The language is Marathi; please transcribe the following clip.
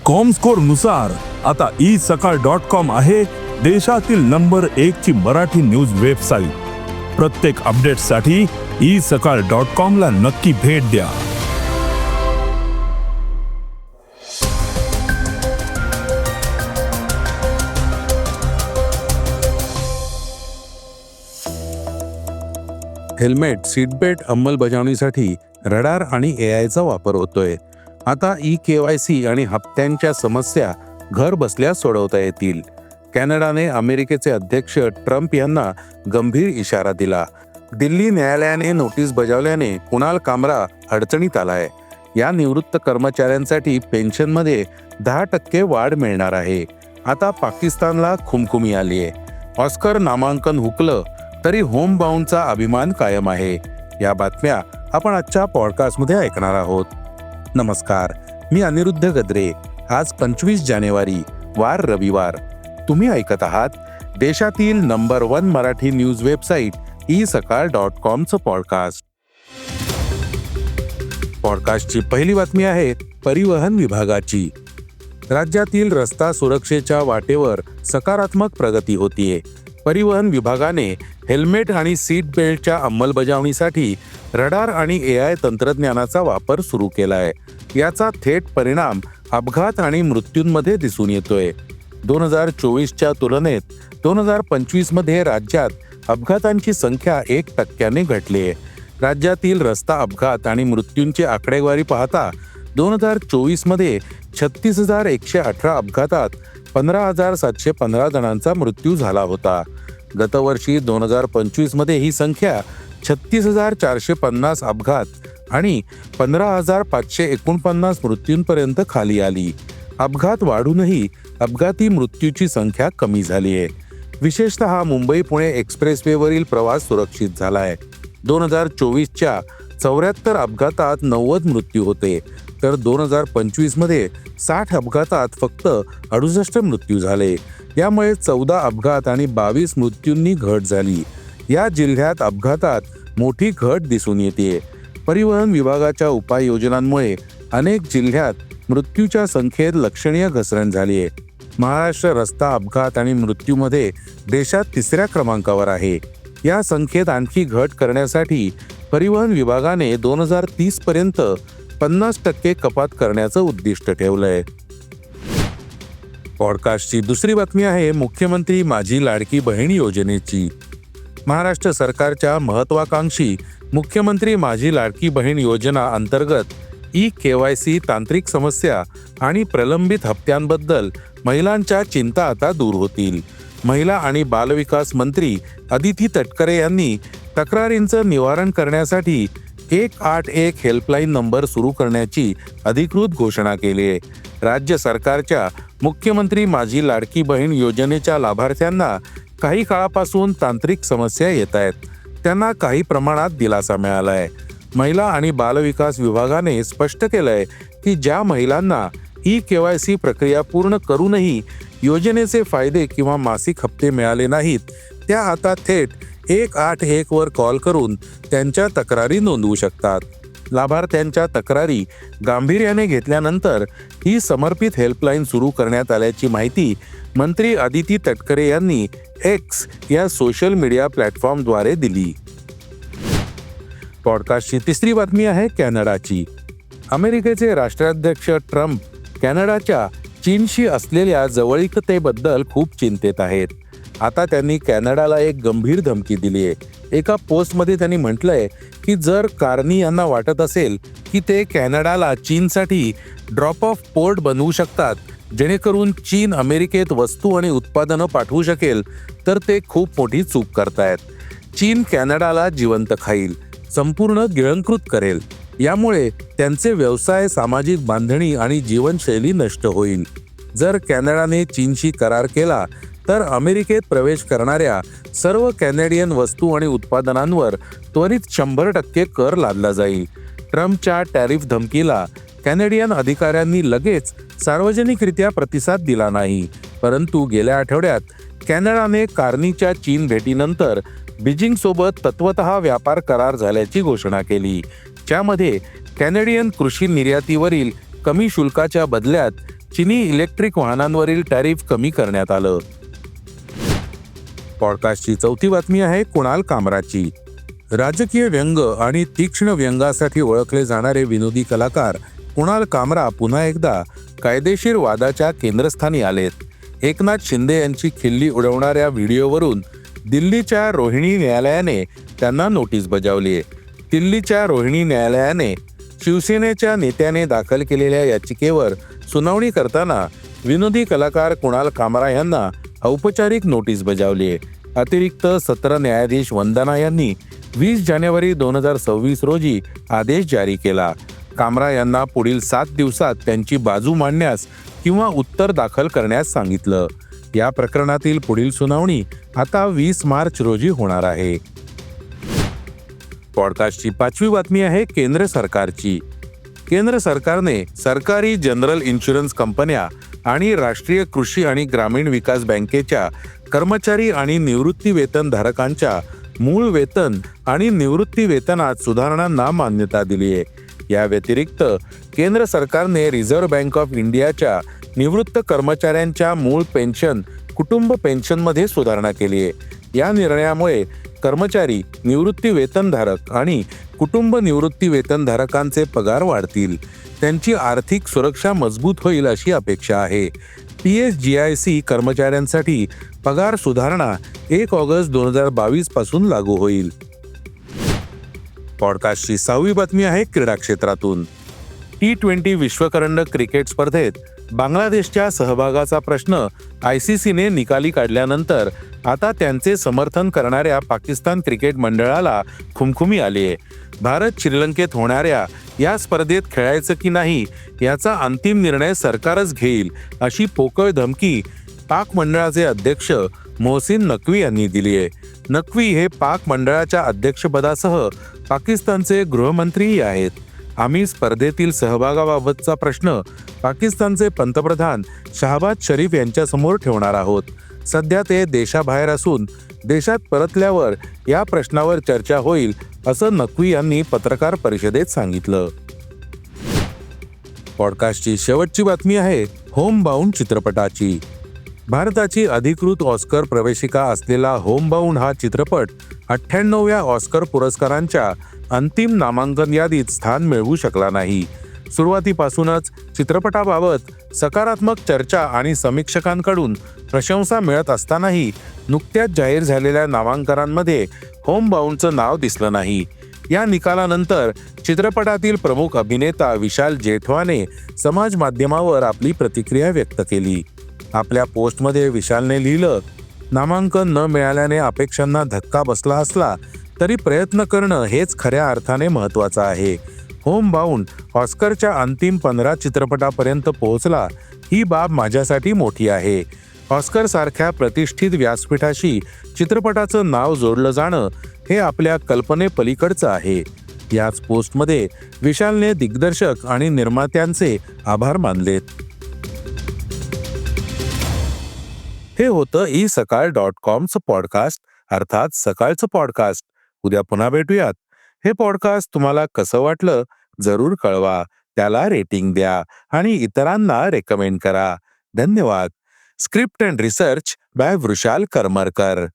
कॉमस्कोर नुसार आता isakal.com आहे देशातील नंबर 1 ची मराठी न्यूज वेबसाईट। प्रत्येक अपडेटसाठी isakal.com ला नक्की भेट द्या। हेल्मेट सीटबेल्ट अंमलबजावणीसाठी रडार आणि एआयचा वापर होतोय। आता KYC आणि हप्त्यांच्या समस्या घर बसल्या सोडवता येतील। कॅनडाने अमेरिकेचे अध्यक्ष ट्रम्प यांना गंभीर इशारा दिला। दिल्ली न्यायालयाने नोटीस बजावल्याने कुणाल कामरा अडचणीत आलाय। या निवृत्त कर्मचाऱ्यांसाठी पेन्शनमध्ये 10% वाढ मिळणार आहे। आता पाकिस्तानला खुमखुमी आलीये। ऑस्कर नामांकन हुकलं तरी होम बाउंडचा अभिमान कायम आहे। या बातम्या आपण आजच्या पॉडकास्टमध्ये ऐकणार आहोत। नमस्कार, मी अनिरुद्ध गद्रे। आज 25 जानेवारी वार रविवार। तुम्ही ऐकत आहात देशातील number 1 Marathi news website isakal.com चं पॉडकास्ट। पॉडकास्टची पहिली बातमी आहे परिवहन विभागाची। राज्यातील रस्ता सुरक्षेच्या वाटेवर सकारात्मक प्रगती होतीये। परिवहन विभागाने हेल्मेट आणि सीट बेल्टच्या अंमलबजावणीसाठी रडार आणि AI तंत्रज्ञानाचा वापर सुरू केलाय। याचा थेट परिणाम अपघात आणि मृत्यूंमध्ये दिसून येतोय। 2024च्या तुलनेत 2025 मध्ये राज्यात अपघातांची संख्या 1% घटली आहे। राज्यातील रस्ता अपघात आणि मृत्यूंची आकडेवारी पाहता 2024 मध्ये 36,118 अपघातात 15,715 जणांचा मृत्यू झाला होता। गतवर्षी 2025 मध्ये ही संख्या 36,450 अपघात आणि 15,549 मृत्यूंपर्यंत खाली आली। अपघात वाढूनही अपघाती मृत्यूची संख्या कमी झाली आहे। विशेषतः मुंबई पुणे एक्सप्रेसवेवरील प्रवास सुरक्षित झालाय। 2024च्या 74 अपघातात 90 मृत्यू होते, तर 2025 मध्ये 60 अपघातात फक्त 68 मृत्यू झाले। यामुळे 14 अपघात आणि 22 मृत्यूंनी घट झाली। या जिल्ह्यात अपघातात मोठी घट दिसून येते। परिवहन विभागाच्या उपाययोजनांमुळे अनेक जिल्ह्यात मृत्यूच्या संख्येत लक्षणीय घसरण झाली आहे। महाराष्ट्र रस्ता अपघात आणि मृत्यूमध्ये देशात 3ऱ्या क्रमांकावर आहे। या संख्येत आणखी घट करण्यासाठी परिवहन विभागाने 2030 पर्यंत 50% कपात करण्याचं उद्दिष्ट ठेवलंय। पॉडकास्टची दुसरी बातमी आहे मुख्यमंत्री माझी लाडकी बहीण योजनेची। महाराष्ट्र सरकारच्या महत्वाकांक्षी मुख्यमंत्री माझी लाडकी बहीण योजना अंतर्गत KYC तांत्रिक समस्या आणि प्रलंबित हप्त्यांबद्दल महिलांच्या चिंता आता दूर होतील। महिला आणि बालविकास मंत्री अदिती तटकरे यांनी तक्रारींचं निवारण करण्यासाठी 181 हेल्पलाईन नंबर सुरू करण्याची अधिकृत घोषणा केली आहे। राज्य सरकारच्या मुख्यमंत्री माझी लाडकी बहीण योजनेच्या लाभार्थ्यांना काही काळापासून तांत्रिक समस्या येत आहेत। त्यांना काही प्रमाणात दिलासा मिळाला आहे। महिला आणि बालविकास विभागाने स्पष्ट केलंय की ज्या महिलांना KYC प्रक्रिया पूर्ण करूनही योजनेचे फायदे किंवा मासिक हप्ते मिळाले नाहीत, त्या आता थेट 181 वर कॉल करून त्यांच्या तक्रारी नोंदवू शकतात। लाभार्थ्यांच्या तक्रारी गांभीर्याने घेतल्यानंतर ही समर्पित हेल्पलाईन सुरू करण्यात आल्याची माहिती मंत्री अदिती तटकरे यांनी X या सोशल मीडिया प्लॅटफॉर्मद्वारे दिली। पॉडकास्टची तिसरी बातमी आहे कॅनडाची। अमेरिकेचे राष्ट्राध्यक्ष ट्रम्प कॅनडाच्या चीनशी असलेल्या जवळीकतेबद्दल खूप चिंतेत आहेत। आता त्यांनी कॅनडाला एक गंभीर धमकी दिली आहे। एका पोस्टमध्ये त्यांनी म्हटलंय की जर कार्नी यांना वाटत असेल की ते कॅनडाला चीनसाठी ड्रॉप ऑफ पोर्ट बनवू शकतात, जेणेकरून चीन अमेरिकेत वस्तू आणि उत्पादनं पाठवू शकेल, तर ते खूप मोठी चूक करतायत। चीन कॅनडाला जिवंत खाईल, संपूर्ण गिळंकृत करेल। यामुळे त्यांचे व्यवसाय, सामाजिक बांधणी आणि जीवनशैली नष्ट होईल। जर कॅनडाने चीनशी करार केला तर अमेरिकेत प्रवेश करणाऱ्या सर्व कॅनेडियन वस्तू आणि उत्पादनांवर त्वरित 100% कर लादला जाईल। ट्रम्पच्या टॅरिफ धमकीला कॅनेडियन अधिकाऱ्यांनी लगेच सार्वजनिकरित्या प्रतिसाद दिला नाही, परंतु गेल्या आठवड्यात कॅनडाने कार्नीच्या चीन भेटीनंतर बीजिंगसोबत तत्वतः व्यापार करार झाल्याची घोषणा केली, ज्यामध्ये कॅनेडियन कृषी निर्यातीवरील कमी शुल्काच्या बदल्यात चिनी इलेक्ट्रिक वाहनांवरील टॅरिफ कमी करण्यात आलं. पॉडकास्टची चौथी बातमी आहे कुणाल कामराची. राजकीय व्यंग आणि तीक्ष्ण व्यंगासाठी ओळखले जाणारे विनोदी कलाकार कुणाल कामरा पुन्हा एकदा कायदेशीर वादाच्या केंद्रस्थानी आलेत. एकनाथ शिंदे यांची खिल्ली उडवणाऱ्या व्हिडिओवरून दिल्लीच्या रोहिणी न्यायालयाने त्यांना नोटीस बजावली आहे. दिल्लीच्या रोहिणी न्यायालयाने शिवसेनेच्या नेत्याने दाखल केलेल्या याचिकेवर सुनावणी करताना विनोदी कलाकार कुणाल कामरा यांना औपचारिक नोटीस बजावली आहे. अतिरिक्त सत्र न्यायाधीश वंदना यांनी 20 जानेवारी 2026 रोजी आदेश जारी केला. कामरा यांना पुढील 7 दिवसात त्यांची बाजू मांडण्यास किंवा उत्तर दाखल करण्यास सांगितलं. या प्रकरणातील पुढील सुनावणी आता 20 मार्च रोजी होणार आहे. पॉडकास्टची 5वी बातमी आहे केंद्र सरकारची. केंद्र सरकारने सरकारी जनरल इन्शुरन्स कंपन्या आणि राष्ट्रीय कृषी आणि ग्रामीण विकास बँकेच्या कर्मचारी आणि निवृत्ती वेतन धारकांच्या मूळ वेतन आणि निवृत्ती वेतनात सुधारणांना मान्यता दिली आहे. या व्यतिरिक्त केंद्र सरकारने रिझर्व्ह बँक ऑफ इंडियाच्या निवृत्त कर्मचाऱ्यांच्या मूळ पेन्शन कुटुंब पेन्शनमध्ये सुधारणा केली आहे. या निर्णयामुळे कर्मचारी, निवृत्ती वेतनधारक आणि कुटुंब निवृत्ती वेतनधारकांचे पगार वाढतील. त्यांची आर्थिक सुरक्षा मजबूत होईल अशी अपेक्षा आहे. PSGIC कर्मचाऱ्यांसाठी पगार सुधारणा 1 ऑगस्ट 2022 पासून लागू होईल. पॉडकास्टची 6वी बातमी आहे क्रीडा क्षेत्रातून. T20 विश्वकरंडक क्रिकेट स्पर्धेत बांगलादेशच्या सहभागाचा प्रश्न ICCने निकाली काढल्यानंतर आता त्यांचे समर्थन करणाऱ्या पाकिस्तान क्रिकेट मंडळाला खुमखुमी आली आहे. भारत श्रीलंकेत होणाऱ्या या स्पर्धेत खेळायचं की नाही याचा अंतिम निर्णय सरकारच घेईल अशी पोकळ धमकी पाक मंडळाचे अध्यक्ष मोहसिन नक्वी यांनी दिली आहे. नक्वी हे पाक मंडळाच्या अध्यक्षपदासह पाकिस्तानचे गृहमंत्रीही आहेत. आम्ही स्पर्धेतील सहभागाबाबतचा प्रश्न पाकिस्तानचे पंतप्रधान शहबाज शरीफ यांच्यासमोर ठेवणार आहोत. सध्या ते देशाबाहेर असून देशात परतल्यावर या प्रश्नावर चर्चा होईल असं नक्वी यांनी पत्रकार परिषदेत सांगितलं. पॉडकास्टची शेवटची बातमी आहे होमबाउंड चित्रपटाची. भारताची अधिकृत ऑस्कर प्रवेशिका असलेला होमबाउंड हा चित्रपट 98व्या ऑस्कर पुरस्कारांच्या अंतिम नामांकन यादीत स्थान मिळवू शकला नाही. सुरुवातीपासूनच चित्रपटाबाबत सकारात्मक चर्चा आणि समीक्षकांकडून प्रशंसा मिळत असतानाही नुकत्याच जाहीर झालेल्या नामांकनांमध्ये होमबाउंडचं नाव दिसलं नाही. या निकालानंतर चित्रपटातील प्रमुख अभिनेता विशाल जेठवाने समाज माध्यमावर आपली प्रतिक्रिया व्यक्त केली. आपल्या पोस्टमध्ये विशालने लिहिलं, नामांकन न मिळाल्याने अपेक्षांना धक्का बसला असला तरी प्रयत्न करणं हेच खऱ्या अर्थाने महत्त्वाचं आहे. होमबाउंड ऑस्करच्या अंतिम 15 चित्रपटापर्यंत पोहोचला ही बाब माझ्यासाठी मोठी आहे. ऑस्कर सारख्या प्रतिष्ठित व्यासपीठाशी चित्रपटाचं नाव जोडलं जाणं हे आपल्या कल्पनेपलीकडचं आहे. याच पोस्टमध्ये विशालने दिग्दर्शक आणि निर्मात्यांचे आभार मानलेत. हे होतं isakal.comचं पॉडकास्ट, अर्थात सकाळचं पॉडकास्ट. उद्या पुन्हा भेटूयात. हे पॉडकास्ट तुम्हाला कसं वाटलं जरूर कळवा. त्याला रेटिंग द्या आणि इतरांना रेकमेंड करा. धन्यवाद. Script and research by Vrushal Karmarkar.